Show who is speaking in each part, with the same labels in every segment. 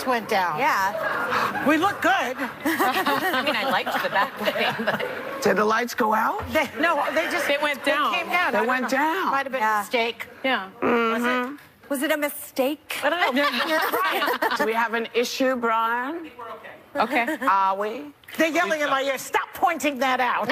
Speaker 1: lights went down.
Speaker 2: Yeah.
Speaker 1: We look good.
Speaker 3: I mean, I liked the back thing, but...
Speaker 4: Did the lights go out?
Speaker 1: No, they just...
Speaker 3: It went down.
Speaker 1: They came down.
Speaker 4: They went down.
Speaker 1: Might have been a mistake.
Speaker 3: Yeah.
Speaker 2: Mm-hmm. Was it a mistake?
Speaker 3: I don't know.
Speaker 4: Do we have an issue, Brian? I think we're okay. Okay. Are we?
Speaker 1: They're yelling in my ear, stop pointing that out.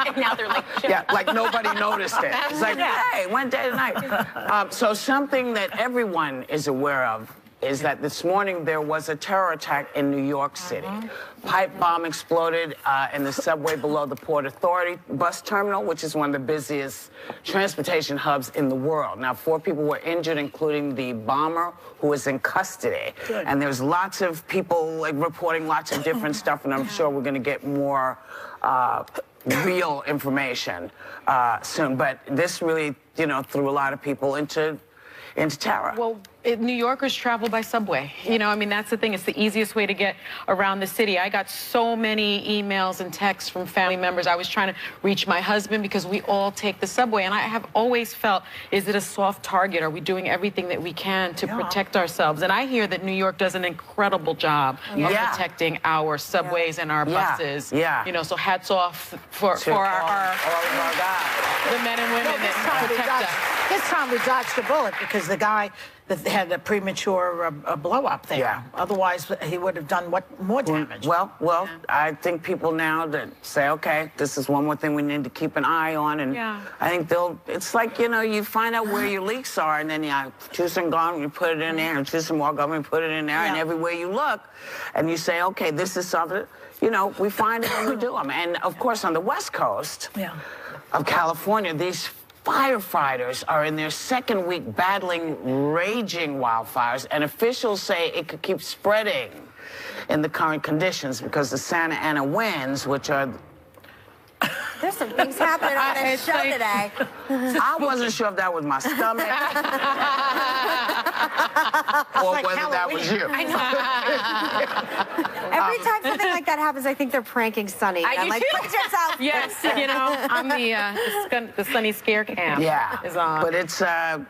Speaker 3: And now they're like,
Speaker 4: yeah, like nobody noticed it. It's like, hey, one day tonight. So something that everyone is aware of is that this morning there was a terror attack in New York City. Pipe bomb exploded in the subway below the Port Authority bus terminal, which is one of the busiest transportation hubs in the world. Now, 4 people were injured, including the bomber, who is in custody. Good. And there's lots of people like reporting lots of different stuff, and I'm sure we're going to get more real information soon. But this really, you know, threw a lot of people into terror.
Speaker 3: Well, New Yorkers travel by subway. You know, I mean, that's the thing. It's the easiest way to get around the city. I got so many emails and texts from family members. I was trying to reach my husband because we all take the subway. And I have always felt, is it a soft target? Are we doing everything that we can to protect ourselves? And I hear that New York does an incredible job of protecting our subways and our buses. You know, so hats off for all of our guys. The men and women that protect us.
Speaker 1: This time we dodged a bullet because the guy that had a premature blow-up there.
Speaker 4: Yeah.
Speaker 1: Otherwise, he would have done more damage.
Speaker 4: Well, I think people now that say, okay, this is one more thing we need to keep an eye on, and I think it's like, you know, you find out where your leaks are, and then you choose some gum, you put it in there, and choose some more gum, and put it in there, and everywhere you look, and you say, okay, this is something, you know, we find it and we do them. And, of course, on the West Coast of California, these firefighters are in their second week battling raging wildfires, and officials say it could keep spreading in the current conditions because the Santa Ana winds, which are...
Speaker 2: There's some things happening on this show today.
Speaker 4: I wasn't sure if that was my stomach or
Speaker 1: like
Speaker 4: whether that was you.
Speaker 2: I know. Every time something like that happens, I think they're pranking Sunny. I'm like, put yourself.
Speaker 3: Yes, you know, I'm the Sunny scare cam.
Speaker 4: Yeah,
Speaker 3: is on.
Speaker 4: But it's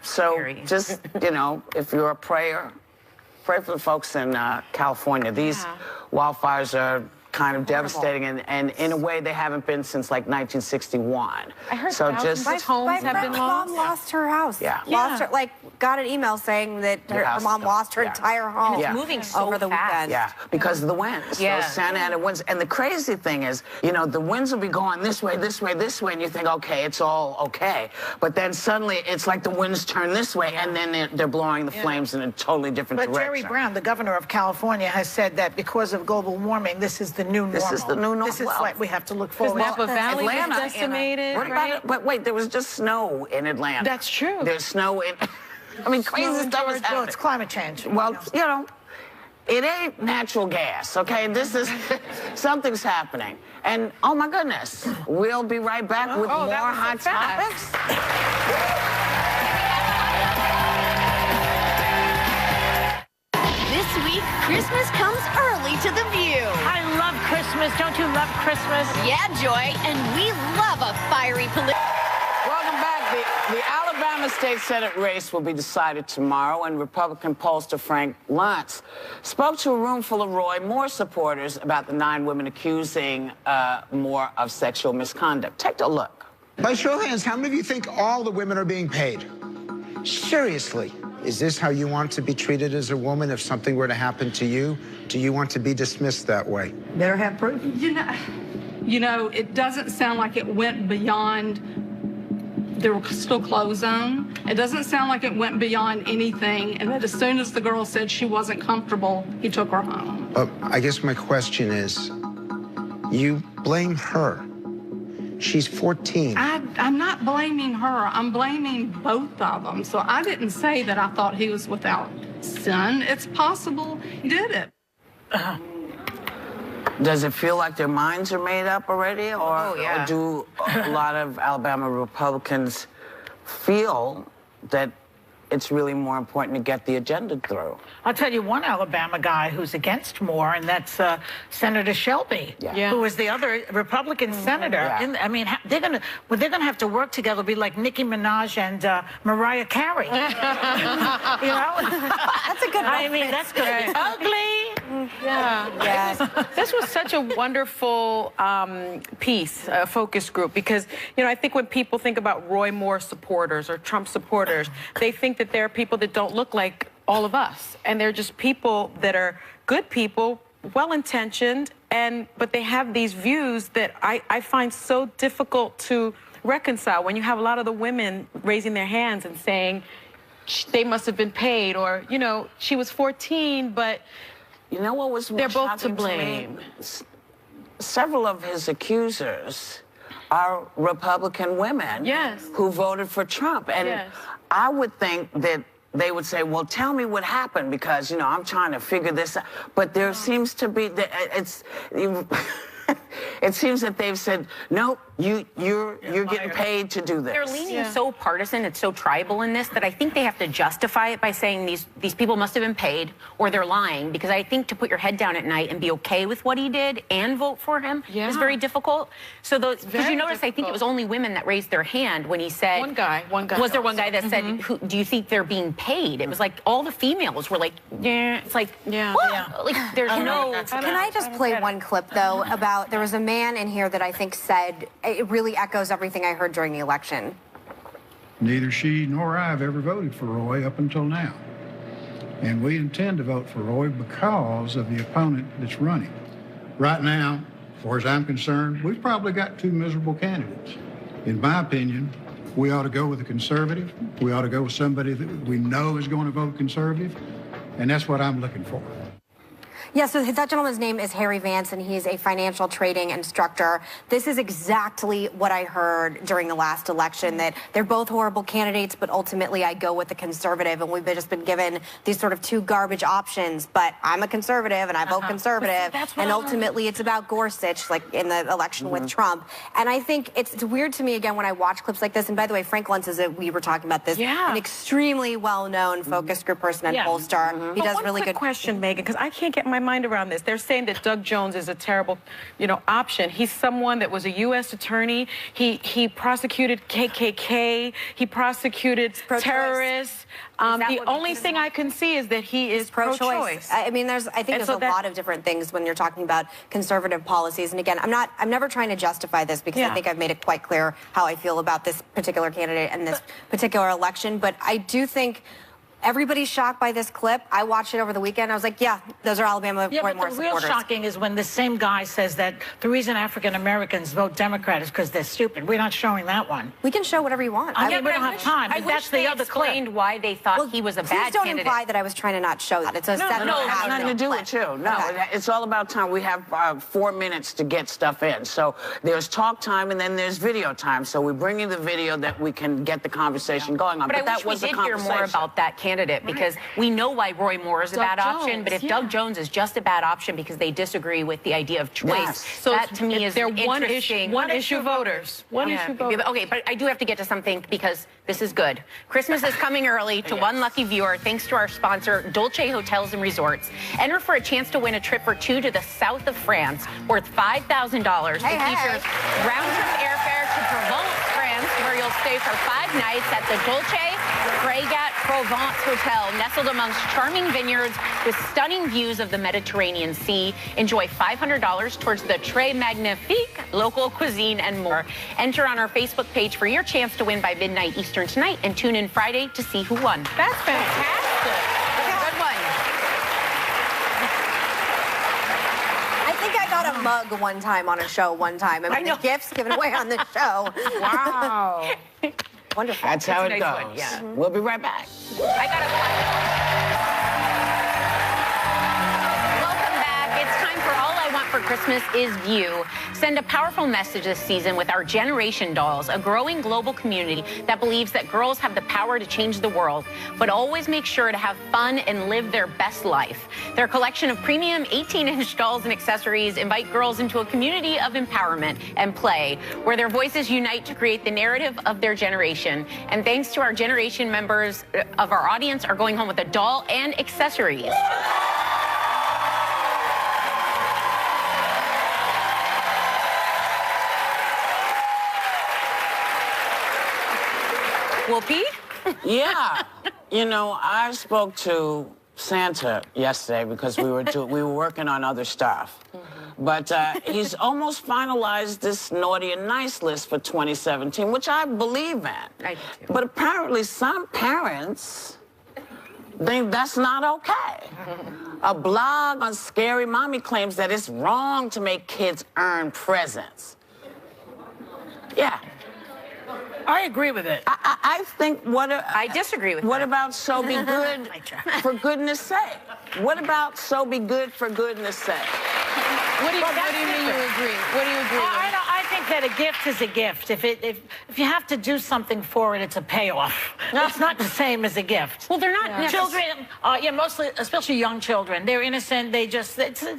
Speaker 4: so just, you know, if you're a prayer, pray for the folks in California. These wildfires are kind of devastating, and in a way they haven't been since like 1961.
Speaker 3: I heard
Speaker 4: so
Speaker 3: just homes have been lost.
Speaker 2: Mom lost her house.
Speaker 4: Lost
Speaker 2: her, like, got an email saying that her mom lost her entire home.
Speaker 3: And it's moving so
Speaker 2: over the weekend.
Speaker 4: Yeah, because of the winds. Those Santa Ana winds. And the crazy thing is, you know, the winds will be going this way, this way, this way, and you think, okay, it's all okay. But then suddenly it's like the winds turn this way, and then they're blowing the flames in a totally different direction.
Speaker 1: But Jerry Brown, the governor of California, has said that because of global warming, this is the new normal.
Speaker 4: This is the new normal.
Speaker 1: This is what we have to look forward to.
Speaker 3: Napa Valley was decimated,
Speaker 4: right? But wait, there was just snow in Atlanta.
Speaker 3: That's true.
Speaker 4: There's snow in... I mean, crazy stuff is happening.
Speaker 1: It's climate change.
Speaker 4: Well, you know, it ain't natural gas, okay? This is... something's happening. And, oh, my goodness, we'll be right back with more hot topics.
Speaker 5: This week, Christmas comes early to The View.
Speaker 1: I love Christmas. Don't you love Christmas?
Speaker 5: Yeah, Joy, and we love a fiery
Speaker 4: Welcome back. The Alabama State Senate race will be decided tomorrow, and Republican pollster Frank Luntz spoke to a room full of Roy Moore supporters about the 9 women accusing Moore of sexual misconduct. Take a look.
Speaker 6: By show of hands, how many of you think all the women are being paid? Seriously. Is this how you want to be treated as a woman if something were to happen to you? Do you want to be dismissed that way?
Speaker 1: Better have proof.
Speaker 7: You know, it doesn't sound like it went beyond, there were still clothes on. It doesn't sound like it went beyond anything, and that as soon as the girl said she wasn't comfortable, he took her home.
Speaker 6: I guess my question is, you blame her. She's 14.
Speaker 7: I'm not blaming her. I'm blaming both of them. So I didn't say that I thought he was without sin. It's possible he did it.
Speaker 4: Does it feel like their minds are made up already? Or do a lot of Alabama Republicans feel that it's really more important to get the agenda through.
Speaker 1: I'll tell you one Alabama guy who's against more, and that's Senator Shelby, who is the other Republican senator.
Speaker 4: Yeah.
Speaker 1: I mean, they're gonna have to work together, be like Nicki Minaj and Mariah Carey. You know,
Speaker 2: That's a good one.
Speaker 1: I mean, that's good. Ugly.
Speaker 3: Yeah.
Speaker 2: Yes.
Speaker 3: This was such a wonderful piece, focus group, because, you know, I think when people think about Roy Moore supporters or Trump supporters, they think that there are people that don't look like all of us. And they're just people that are good people, well-intentioned, but they have these views that I find so difficult to reconcile when you have a lot of the women raising their hands and saying they must have been paid, or, you know, she was 14, but
Speaker 4: You know what was more
Speaker 3: they're both to
Speaker 4: shocking
Speaker 3: blame.
Speaker 4: me? Several of his accusers are Republican women who voted for Trump. And I would think that they would say, well, tell me what happened, because, you know, I'm trying to figure this out. But there seems to be, it seems that they've said, nope, you're getting paid to do this.
Speaker 8: They're leaning so partisan, it's so tribal in this, that I think they have to justify it by saying these people must have been paid, or they're lying. Because I think to put your head down at night and be okay with what he did and vote for him is very difficult. So because you notice, I think it was only women that raised their hand when he said,
Speaker 3: One guy.
Speaker 8: Was there one guy that said, do you think they're being paid? It was like all the females were like, yeah. It's like, what? Like, there's no.
Speaker 2: Can I just play one clip, though, about there was a man in here that I think said, it really echoes everything I heard during the election.
Speaker 9: Neither she nor I have ever voted for Roy up until now. And we intend to vote for Roy because of the opponent that's running. Right now, as far as I'm concerned, we've probably got two miserable candidates. In my opinion, we ought to go with a conservative. We ought to go with somebody that we know is going to vote conservative. And that's what I'm looking for.
Speaker 2: Yeah, so that gentleman's name is Harry Vance, and he's a financial trading instructor. This is exactly what I heard during the last election, that they're both horrible candidates, but ultimately I go with the conservative, and we've just been given these sort of two garbage options. But I'm a conservative, and I vote conservative, and ultimately it's about Gorsuch, like in the election with Trump. And I think it's weird to me, again, when I watch clips like this, and by the way, Frank Luntz we were talking about this, an extremely well-known focus group person and pollster. He does really good.
Speaker 3: Question, Megan, because I can't get my mind around this. They're saying that Doug Jones is a terrible, you know, option. He's someone that was a U.S. attorney. He prosecuted KKK. He prosecuted terrorists. The only thing I can see is that he is pro-choice.
Speaker 2: I mean, I think there's a lot of different things when you're talking about conservative policies. And again, I'm never trying to justify this, because I think I've made it quite clear how I feel about this particular candidate and this particular election. But I do think everybody's shocked by this clip. I watched it over the weekend. I was like, yeah, those are Alabama Roy Moore supporters.
Speaker 1: The real shocking is when the same guy says that the reason African Americans vote Democrat is because they're stupid. We're not showing that one.
Speaker 2: We can show whatever you want.
Speaker 1: I mean, we don't have time.
Speaker 8: I wish they explained why they thought he was a bad candidate.
Speaker 2: Please don't imply that I was trying to not show that. It's a
Speaker 4: No, it has nothing to do with you. No, it's all about time. We have 4 minutes to get stuff in. So there's talk time, and then there's video time. So we bring you the video that we can get the conversation going on.
Speaker 8: But I wish we did hear more about that candidate, because we know why Roy Moore is a bad option, but if Doug Jones is just a bad option because they disagree with the idea of choice, so that to me is interesting.
Speaker 3: One issue voters.
Speaker 8: Okay, but I do have to get to something, because this is good. Christmas is coming early to one lucky viewer, thanks to our sponsor, Dolce Hotels and Resorts. Enter for a chance to win a trip for two to the south of France, worth $5,000. It features round-trip airfare to Provence, France, where you'll stay for 5 nights at the Dolce Fregat Provence Hotel, nestled amongst charming vineyards with stunning views of the Mediterranean Sea. Enjoy $500 towards the Très Magnifique, local cuisine, and more. Enter on our Facebook page for your chance to win by midnight Eastern tonight, and tune in Friday to see who won.
Speaker 3: That's fantastic.
Speaker 8: Good one.
Speaker 2: I think I got a mug one time on a show one time. I mean, the gifts given away on the show.
Speaker 3: Wow.
Speaker 2: Wonderful.
Speaker 4: That's how it
Speaker 8: nice
Speaker 4: goes.
Speaker 8: one, yeah.
Speaker 4: We'll be right back.
Speaker 8: I got a Welcome back. It's time for All I Want for Christmas is vieo. Send a powerful message this season with our Generation Dolls, a growing global community that believes that girls have the power to change the world, but always make sure to have fun and live their best life. Their collection of premium 18-inch dolls and accessories invite girls into a community of empowerment and play, where their voices unite to create the narrative of their generation. And thanks to our generation members of our audience are going home with a doll and accessories. Whoopi?
Speaker 4: Yeah. You know, I spoke to Santa yesterday because we were working on other stuff. But he's almost finalized this naughty and nice list for 2017, which I believe in.
Speaker 8: I do too.
Speaker 4: But apparently some parents think that's not okay. A blog on Scary Mommy claims that it's wrong to make kids earn presents. Yeah.
Speaker 1: I agree with it.
Speaker 4: I think
Speaker 8: I disagree with
Speaker 4: what
Speaker 8: that.
Speaker 4: about so be good for goodness sake? What about so be good for goodness sake?
Speaker 3: What do you mean you agree? What do you agree with?
Speaker 1: I think that a gift is a gift. If you have to do something for it, it's a payoff. It's not the same as a gift.
Speaker 8: Well, they're not
Speaker 1: Children, mostly, especially young children, they're innocent. They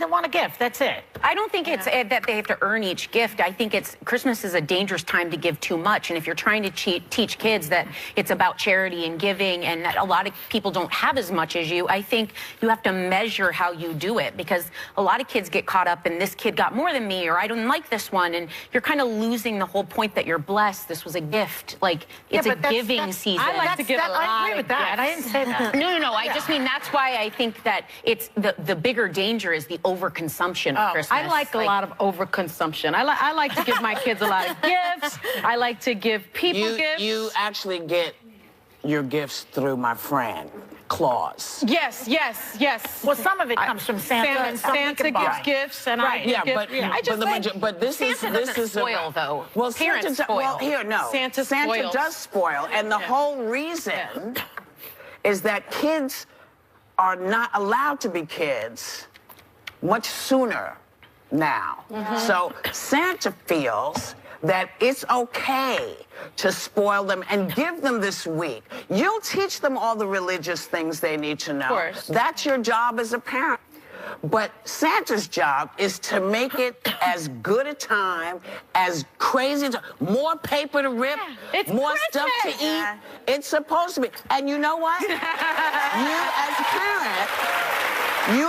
Speaker 1: want a gift. That's it.
Speaker 8: I don't think it's that they have to earn each gift. I think Christmas is a dangerous time to give too much. And if you're trying to teach kids that it's about charity and giving and that a lot of people don't have as much as you, I think you have to measure how you do it, because a lot of kids get caught up in this kid got more than me, or I don't like this one. And you're kind of losing the whole point that you're blessed. This was a gift. Like, it's a giving season.
Speaker 3: I like to give a lot.
Speaker 1: I agree with that. I didn't say that.
Speaker 8: No. I just mean that's why I think that it's the bigger danger is the overconsumption of Christmas.
Speaker 3: I like a lot of overconsumption. I like to give my kids a lot of gifts. I like to give people gifts.
Speaker 4: You actually get your gifts through my friend, Claus.
Speaker 3: Yes.
Speaker 1: Well, some of it comes from Santa, and some
Speaker 3: Santa
Speaker 1: we can
Speaker 3: gives
Speaker 1: buy.
Speaker 3: gifts, and
Speaker 1: Right.
Speaker 3: I give gifts. I just think
Speaker 4: but this
Speaker 8: Santa
Speaker 4: is
Speaker 8: doesn't spoil, though.
Speaker 4: Well,
Speaker 8: Parents
Speaker 4: Santa
Speaker 8: spoil.
Speaker 4: Well, here, no.
Speaker 3: Santa spoils.
Speaker 4: does spoil, and the whole reason is that kids are not allowed to be kids much sooner now. So Santa feels that it's okay to spoil them and give them this week. You'll teach them all the religious things they need to know.
Speaker 3: Of course.
Speaker 4: That's your job as a parent. But Santa's job is to make it as good a time, as crazy, more paper to rip,
Speaker 3: It's
Speaker 4: more stuff to
Speaker 3: Christmas.
Speaker 4: eat. It's supposed to be. And you know what? You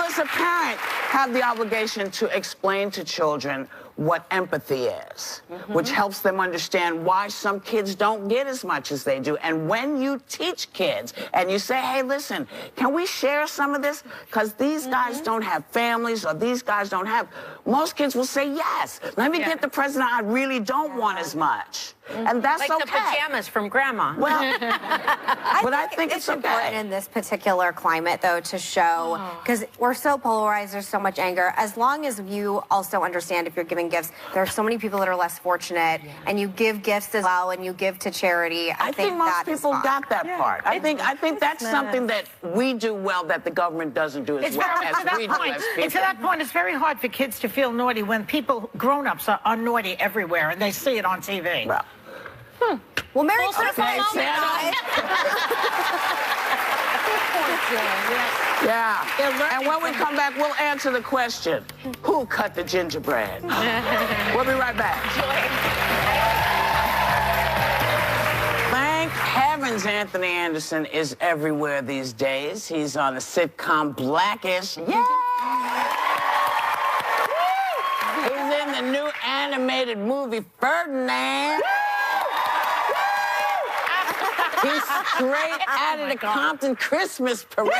Speaker 4: as a parent have the obligation to explain to children what empathy is, which helps them understand why some kids don't get as much as they do. And when you teach kids and you say, hey, listen, can we share some of this? Because these guys don't have families, or these guys don't have, most kids will say, yes, let me get the present I really don't want as much. And that's
Speaker 8: like
Speaker 4: okay.
Speaker 8: the pajamas from Grandma.
Speaker 4: Well, but I think it's
Speaker 2: important
Speaker 4: okay.
Speaker 2: in this particular climate, though, to show, because we're so polarized, there's so much anger. As long as you also understand, if you're giving gifts, there are so many people that are less fortunate, and you give gifts as well, and you give to charity.
Speaker 4: I think most people got that part. I think that's something that we do well that the government doesn't do as well as we do as people.
Speaker 1: And to that point, it's very hard for kids to feel naughty when grown-ups are naughty everywhere, and they see it on TV.
Speaker 2: Well, Merry Christmas,
Speaker 4: Thanks,
Speaker 2: guys.
Speaker 4: Yeah. And when we come back, we'll answer the question, who cut the gingerbread? We'll be right back. Thank heavens Anthony Anderson is everywhere these days. He's on the sitcom Blackish. Yeah! He's in the new animated movie Ferdinand. He's straight out of the Compton Christmas Parade.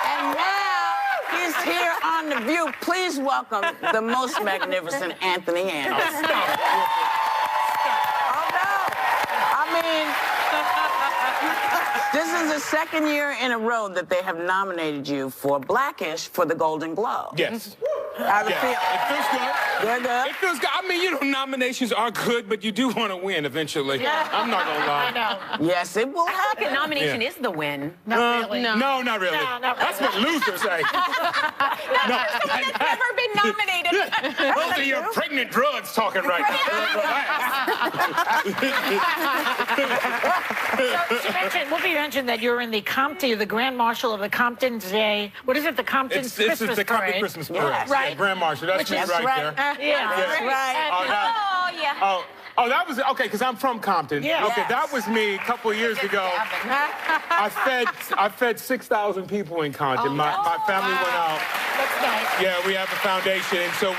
Speaker 4: And now he's here on The View. Please welcome the most magnificent Anthony Anderson. Oh, no. I mean, this is the second year in a row that they have nominated you for Blackish for the Golden Globe.
Speaker 10: Yes.
Speaker 4: How does it feel?
Speaker 10: It feels good.
Speaker 4: Good, good.
Speaker 10: It feels good. I mean, you know, nominations are good, but you do want to win eventually. Yeah. I'm not gonna lie.
Speaker 1: I know.
Speaker 4: Yes, it will
Speaker 8: I
Speaker 4: happen.
Speaker 8: feel like a nomination is the win.
Speaker 1: Not really.
Speaker 10: No, not really.
Speaker 1: No, not
Speaker 10: That's what losers say. No.
Speaker 8: Someone that's never been nominated.
Speaker 10: Those are your pregnant drugs talking right
Speaker 1: So she mentioned, Whoopi mentioned that you're in the Compton, you're the Grand Marshal of the Compton Day. What is it? The Compton
Speaker 10: It's
Speaker 1: Christmas
Speaker 10: the Compton
Speaker 1: Parade.
Speaker 10: Christmas Parade.
Speaker 1: Yes.
Speaker 10: Yeah,
Speaker 1: Right.
Speaker 10: Grand Marshal. That's me right there.
Speaker 1: Yeah.
Speaker 4: That's right.
Speaker 8: Oh, yeah.
Speaker 10: Oh, that was okay. Because I'm from Compton.
Speaker 1: Yeah.
Speaker 10: Okay, that was me a couple of years ago. I fed 6,000 people in Compton. My family went out.
Speaker 1: That's nice.
Speaker 10: Yeah, we have a foundation, and so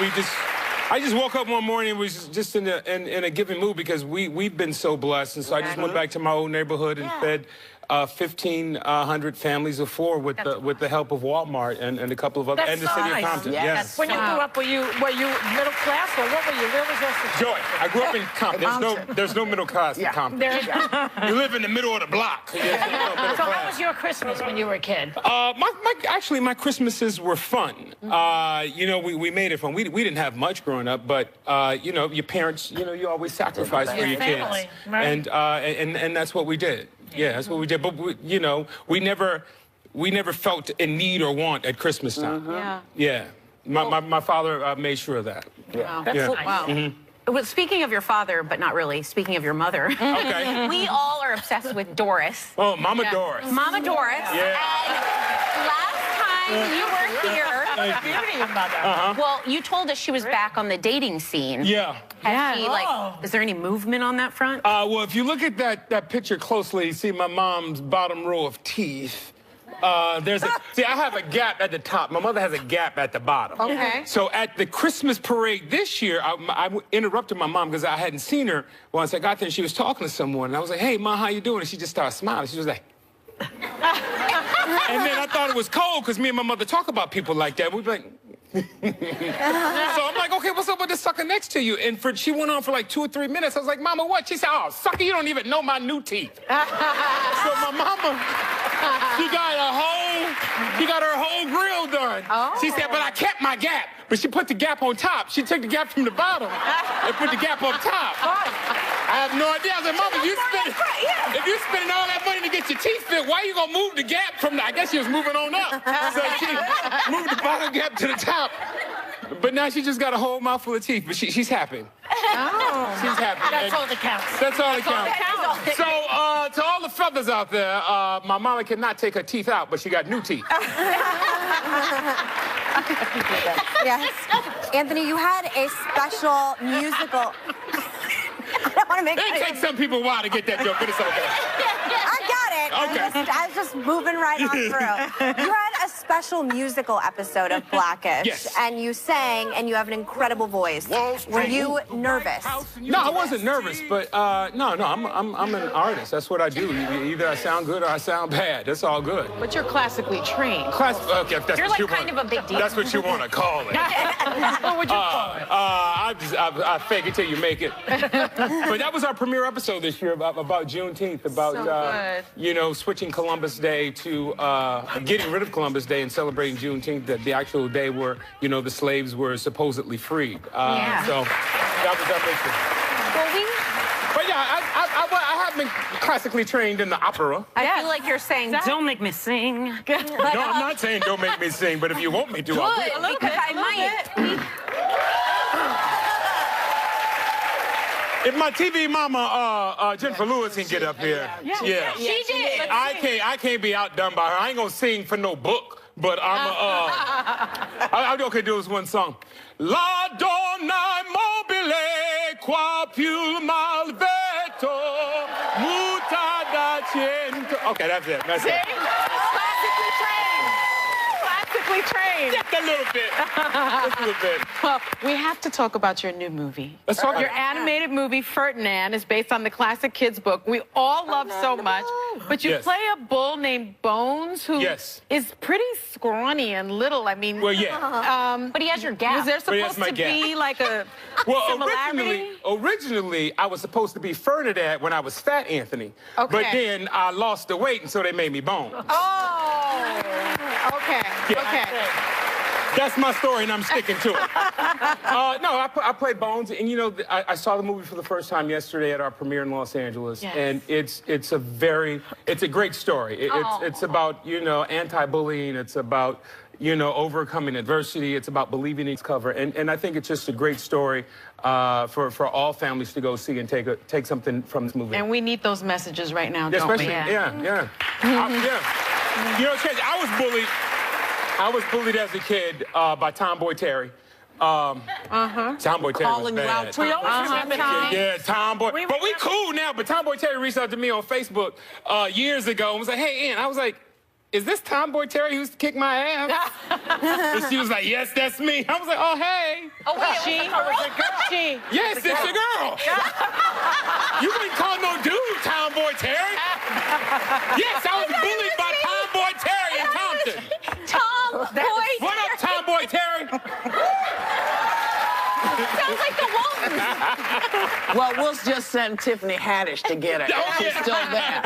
Speaker 10: I just woke up one morning and was just in a giving mood because we've been so blessed, and so I just went back to my old neighborhood and fed 1,500 families of 4 with the help of Walmart and a couple of other, and the city of Compton. Yes.
Speaker 1: When you grew up, were you middle class or what were you? Where was your
Speaker 10: Joy, I grew up in Compton. There's no middle class in Compton.
Speaker 1: There you go.
Speaker 10: You live in the middle of the block.
Speaker 1: So how was your Christmas when you were a kid?
Speaker 10: Actually, my Christmases were fun. You know, we made it fun. We didn't have much growing up, but you know, your parents, you know, you always sacrifice for your kids,
Speaker 1: right.
Speaker 10: and that's what we did. Yeah, that's what we did. But you know, we never felt in need or want at Christmas time. Yeah. My father made sure of that.
Speaker 8: Wow. That's so nice. Wow. Well, speaking of your father, but not really, speaking of your mother,
Speaker 10: Okay.
Speaker 8: we all are obsessed with Doris.
Speaker 10: Oh, Mama Doris.
Speaker 8: Mama Doris.
Speaker 10: Yeah.
Speaker 8: And last time you were here,
Speaker 1: Beauty of mother.
Speaker 8: well, you told us she was back on the dating scene.
Speaker 10: Yeah.
Speaker 8: Has she, like, is there any movement on that front?
Speaker 10: Well, if you look at that picture closely, you see my mom's bottom row of teeth. See, I have a gap at the top. My mother has a gap at the bottom.
Speaker 8: Okay.
Speaker 10: So at the Christmas parade this year, I interrupted my mom because I hadn't seen her. Once I got there, she was talking to someone, and I was like, "Hey, Ma, how you doing?" And she just started smiling. She was like, and then I thought it was cold because me and my mother talk about people like that. We'd be like, so I'm like, okay, what's up with the sucker next to you? And she went on for like 2 or 3 minutes. I was like, Mama, what? She said, oh, sucker, you don't even know my new teeth. So my mama, she got her whole grill done.
Speaker 8: Oh.
Speaker 10: She said, but I kept my gap. But she put the gap on top. She took the gap from the bottom and put the gap up top. I have no idea. I was like, Mama, if you're spending all that money to get your teeth fit, why are you going to move the gap from the, I guess she was moving on up. So she moved the bottom gap to the top. But now she just got a whole mouthful of teeth, but she's happy.
Speaker 1: Oh.
Speaker 10: She's happy.
Speaker 1: That's all that counts.
Speaker 10: That's all that counts. So, to all the feathers out there, my mama cannot take her teeth out, but she got new teeth.
Speaker 2: Yes. Anthony, you had a special musical. I don't want to make
Speaker 10: It takes some people a while to get that joke, but it's okay.
Speaker 2: I got it.
Speaker 10: Okay.
Speaker 2: I was just moving right on through. You had a special musical episode of Blackish.
Speaker 10: Yes.
Speaker 2: And you sang, and you have an incredible voice. Were you nervous?
Speaker 10: No, I wasn't nervous, but no, I'm an artist. That's what I do. Either I sound good or I sound bad. That's all good.
Speaker 3: But you're classically trained.
Speaker 10: Okay, if that's
Speaker 8: You're
Speaker 10: what
Speaker 8: like
Speaker 10: you
Speaker 8: kind
Speaker 10: want.
Speaker 8: of a big deal.
Speaker 10: That's what you want to call it.
Speaker 1: What would you call it?
Speaker 10: I fake it till you make it. But that was our premiere episode this year about Juneteenth, about you know, switching Columbus Day to getting rid of Columbus Day and celebrating Juneteenth, the actual day where, you know, the slaves were supposedly freed. So that was our mission. But yeah, I have been classically trained in the opera.
Speaker 8: I feel like you're saying, don't make me sing.
Speaker 10: No, I'm not saying don't make me sing, but if you want me to, I will.
Speaker 8: Because I might.
Speaker 10: If my TV mama, Jennifer Lewis, can get up here. Yeah.
Speaker 8: She did.
Speaker 10: I can't be outdone by her. I ain't gonna sing for no book, but I'm okay, do this one song. La donna mobile qua più malveto muta da cento. Okay, that's it. That's it.
Speaker 3: Classically trained. Classically trained.
Speaker 10: Just a little bit. Just a little bit.
Speaker 3: Well, we have to talk about your new movie.
Speaker 10: Let's talk
Speaker 3: Your
Speaker 10: about
Speaker 3: animated movie, Ferdinand, is based on the classic kids book we all love so much. But you play a bull named Bones who is pretty scrawny and little. I mean,
Speaker 10: well, yeah.
Speaker 8: But he has your gap.
Speaker 3: Was there supposed to be like a similarity?
Speaker 10: Originally, I was supposed to be Ferdinand when I was Fat Anthony.
Speaker 3: Okay.
Speaker 10: But then I lost the weight, and so they made me Bones.
Speaker 3: Oh, okay.
Speaker 10: Yeah.
Speaker 3: Okay.
Speaker 10: That's my story, and I'm sticking to it. No, I played Bones, and you know, I saw the movie for the first time yesterday at our premiere in Los Angeles, and it's a great story. It's about, you know, anti-bullying. It's about, you know, overcoming adversity. It's about believing in its cover, and I think it's just a great story for all families to go see and take something from this movie.
Speaker 3: And we need those messages right now, don't
Speaker 10: especially,
Speaker 3: we?
Speaker 10: Yeah. You know, it's crazy. I was bullied as a kid by Tomboy Terry. Tomboy Terry
Speaker 4: Calling
Speaker 10: was
Speaker 4: you
Speaker 10: bad.
Speaker 4: out, we always
Speaker 1: remember Tom.
Speaker 10: Yeah, Tomboy. But we cool now. But Tomboy Terry reached out to me on Facebook years ago and was like, "Hey, Ann," I was like, "Is this Tomboy Terry who used to kick my ass?" And she was like, "Yes, that's me." I was like, "Oh, hey."
Speaker 8: Oh, wait,
Speaker 3: She? She?
Speaker 10: Yes, it's a girl. You didn't call no dude Tomboy Terry. Yes, I was bullied by Tomboy Terry in Compton.
Speaker 8: Tomboy.
Speaker 10: What up, Tomboy Terry?
Speaker 8: Sounds like the Waltons.
Speaker 4: Well, we'll just send Tiffany Haddish to get her. She's still there.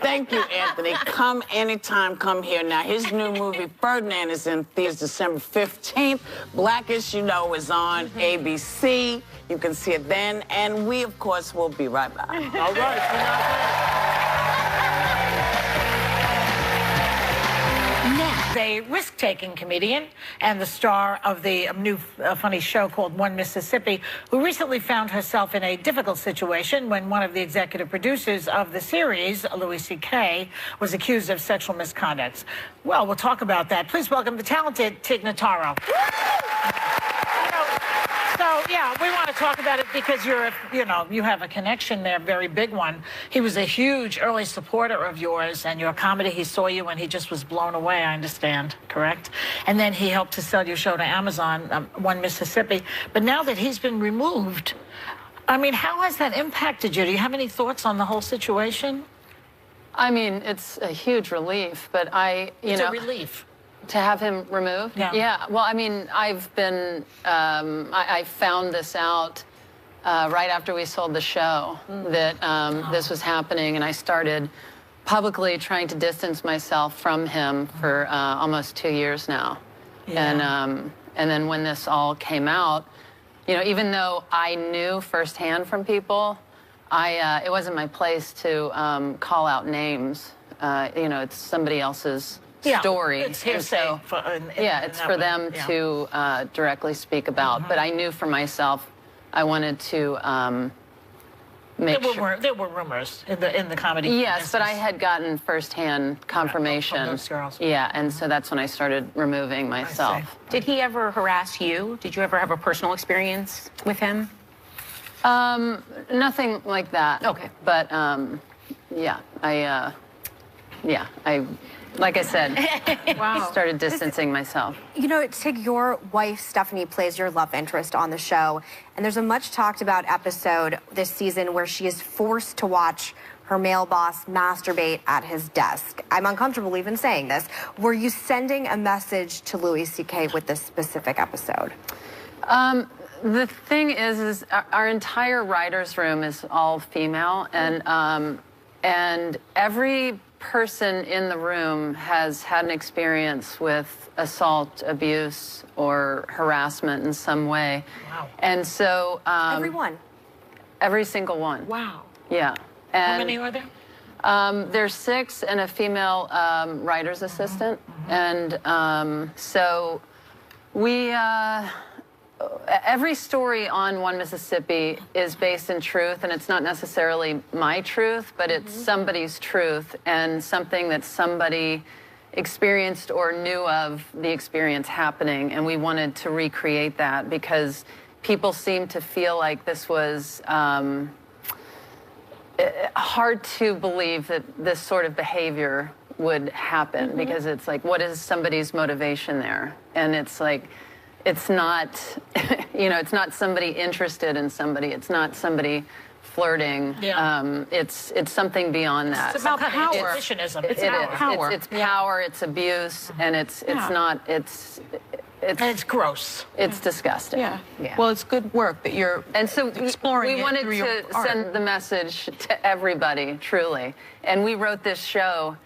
Speaker 4: Thank you, Anthony. Come anytime, come here. Now, his new movie, Ferdinand, is in theaters December 15th. Blackish, you know, is on ABC. You can see it then. And we, of course, will be right back.
Speaker 10: All right.
Speaker 1: A risk-taking comedian and the star of the new funny show called One Mississippi, who recently found herself in a difficult situation when one of the executive producers of the series, Louis C.K., was accused of sexual misconduct. Well, we'll talk about that. Please welcome the talented Tig Notaro. So, yeah, we want to talk about it because you have a connection there, very big one. He was a huge early supporter of yours and your comedy. He saw you and he just was blown away, I understand, correct? And then he helped to sell your show to Amazon, One Mississippi. But now that he's been removed, I mean, how has that impacted you? Do you have any thoughts on the whole situation?
Speaker 11: I mean, it's a huge relief, but
Speaker 1: It's a relief.
Speaker 11: To have him removed?
Speaker 1: Yeah.
Speaker 11: Well, I mean, I've been, I found this out right after we sold the show, that this was happening, and I started publicly trying to distance myself from him for almost 2 years now. Yeah. And then when this all came out, you know, even though I knew firsthand from people, it wasn't my place to call out names. You know, it's somebody else's story.
Speaker 1: It's hearsay.
Speaker 11: It's for them to directly speak about. But I knew for myself, I wanted to make sure.
Speaker 1: There were rumors in the comedy.
Speaker 11: Yes,
Speaker 1: business.
Speaker 11: but I had gotten firsthand confirmation.
Speaker 1: From those girls.
Speaker 11: Yeah, and so that's when I started removing myself.
Speaker 8: Did he ever harass you? Did you ever have a personal experience with him?
Speaker 11: Nothing like that.
Speaker 8: Okay.
Speaker 11: But like I said, started distancing myself.
Speaker 2: You know, Tig, your wife, Stephanie, plays your love interest on the show. And there's a much talked about episode this season where she is forced to watch her male boss masturbate at his desk. I'm uncomfortable even saying this. Were you sending a message to Louis C.K. with this specific episode?
Speaker 11: The thing is our entire writer's room is all female, and every person in the room has had an experience with assault, abuse, or harassment in some way.
Speaker 1: Wow.
Speaker 11: And so
Speaker 2: Everyone?
Speaker 11: Every single one.
Speaker 1: Wow.
Speaker 11: Yeah.
Speaker 1: How
Speaker 11: And
Speaker 1: many are there?
Speaker 11: there's 6 and a female writer's assistant. And so we every story on One Mississippi is based in truth, and it's not necessarily my truth, but it's somebody's truth and something that somebody experienced or knew of the experience happening. And we wanted to recreate that because people seem to feel like this was hard to believe that this sort of behavior would happen, because it's like, what is somebody's motivation there? And it's like, it's not, you know, it's not somebody interested in somebody. It's not somebody flirting.
Speaker 1: Yeah.
Speaker 11: It's something beyond that.
Speaker 1: It's about power.
Speaker 11: It's
Speaker 1: It's power.
Speaker 11: It's power. It's abuse, and it's not.
Speaker 1: And it's gross.
Speaker 11: It's disgusting.
Speaker 3: Yeah. Well, it's good work that you're exploring.
Speaker 11: We wanted
Speaker 3: through your
Speaker 11: to
Speaker 3: art.
Speaker 11: send the message to everybody, truly. And we wrote this show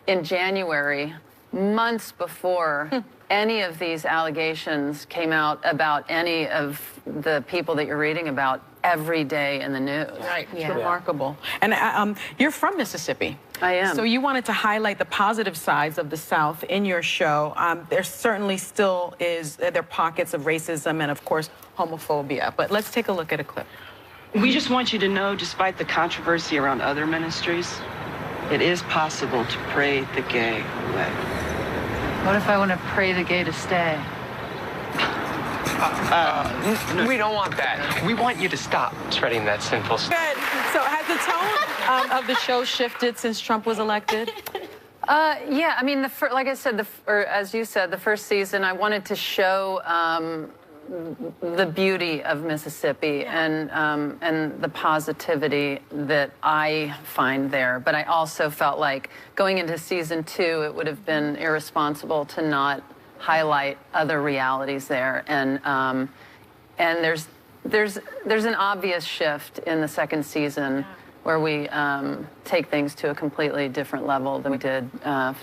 Speaker 11: in January, months before any of these allegations came out about any of the people that you're reading about every day in the news.
Speaker 3: Right, it's remarkable. And you're from Mississippi.
Speaker 11: I am.
Speaker 3: So you wanted to highlight the positive sides of the South in your show. There certainly still is, there are pockets of racism and, of course, homophobia. But let's take a look at a clip.
Speaker 12: We just want you to know, despite the controversy around other ministries, it is possible to pray the gay away.
Speaker 13: What if I want to pray the gay to stay?
Speaker 14: We don't want that. We want you to stop spreading that sinful stuff.
Speaker 3: Good. So has the tone of the show shifted since Trump was elected?
Speaker 11: Yeah, I mean, like I said, or as you said, the first season, I wanted to show the beauty of Mississippi and the positivity that I find there. But I also felt like going into season 2, it would have been irresponsible to not highlight other realities there. And there's an obvious shift in the second season where we take things to a completely different level than we did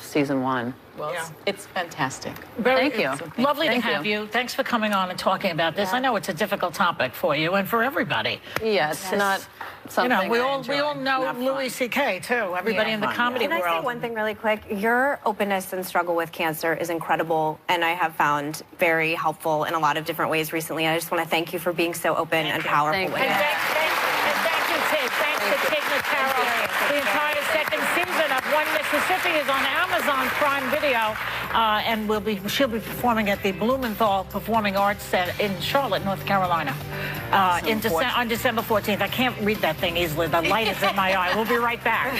Speaker 11: season 1.
Speaker 3: Well, it's fantastic.
Speaker 11: Thank you.
Speaker 1: Lovely to have you. Thanks for coming on and talking about this. I know it's a difficult topic for you and for everybody.
Speaker 11: Yeah, it's not something
Speaker 1: we all know Louis C.K. too. Everybody in the comedy world.
Speaker 2: Can I say one thing really quick? Your openness and struggle with cancer is incredible, and I have found very helpful in a lot of different ways recently. And I just want to thank you for being so open and powerful with it.
Speaker 1: And thank you, Tig. Thanks to Tig Notaro. The entire second season of One Mississippi is on Amazon Prime Video, and she'll be performing at the Blumenthal Performing Arts Center in Charlotte, North Carolina, on December 14th. I can't read that thing easily. The light is in my eye. We'll be right back.